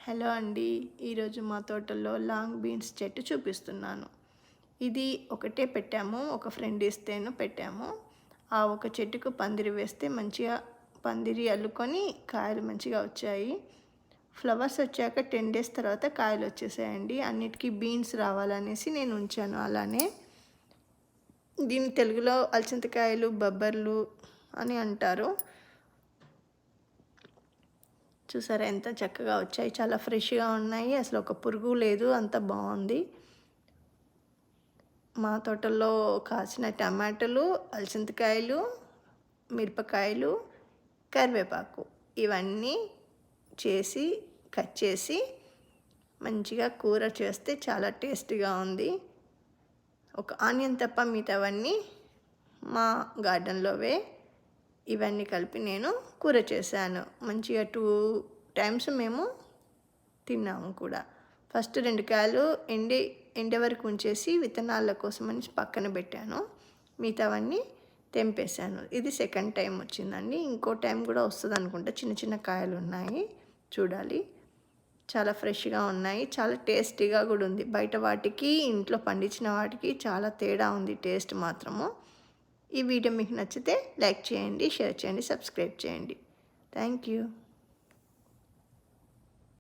Hello అండి. ఈరోజు మా తోటలో లాంగ్ బీన్స్ చెట్టు చూపిస్తున్నాను. ఇది ఒకటే పెట్టాము, ఒక ఫ్రెండ్ ఇస్తేను పెట్టాము. ఆ ఒక చెట్టుకు పందిరి వేస్తే మంచిగా పందిరి అల్లుకొని కాయలు మంచిగా వచ్చాయి. ఫ్లవర్స్ వచ్చాక 10 డేస్ తర్వాత కాయలు వచ్చేసాయండి. అన్నిటికీ బీన్స్ రావాలనేసి నేను ఉంచాను అలానే. దీన్ని తెలుగులో అలసందకాయలు, బబ్బర్లు అని అంటారు. చూసారా ఎంత చక్కగా వచ్చాయి, చాలా ఫ్రెష్గా ఉన్నాయి, అసలు ఒక పురుగు లేదు, అంత బాగుంది. మా తోటలో కాసిన టమాటాలు, అలసందకాయలు, మిరపకాయలు, కరివేపాకు ఇవన్నీ చేసి కట్ చేసి మంచిగా కూర చేస్తే చాలా టేస్టీగా ఉంది. ఒక ఆనియన్ తప్ప మిగతావన్నీ మా గార్డెన్లోవే. ఇవన్నీ కలిపి నేను కూర చేశాను. మంచిగా 2 టైమ్స్ మేము తిన్నాము కూడా. ఫస్ట్ 2 కాయలు ఎండే వరకు ఉంచేసి విత్తనాల కోసమని పక్కన పెట్టాను. మిగతావన్నీ తెంపేశాను. ఇది సెకండ్ టైం వచ్చిందండి. ఇంకో టైం కూడా వస్తుంది అనుకుంటా. చిన్న చిన్న కాయలు ఉన్నాయి, చూడాలి. చాలా ఫ్రెష్గా ఉన్నాయి, చాలా టేస్టీగా కూడా ఉంది. బయట వాటికి ఇంట్లో పండించిన వాటికి చాలా తేడా ఉంది టేస్ట్ మాత్రము. ఈ వీడియో మీకు నచ్చితే లైక్ చేయండి, షేర్ చేయండి, సబ్స్క్రైబ్ చేయండి. Thank you.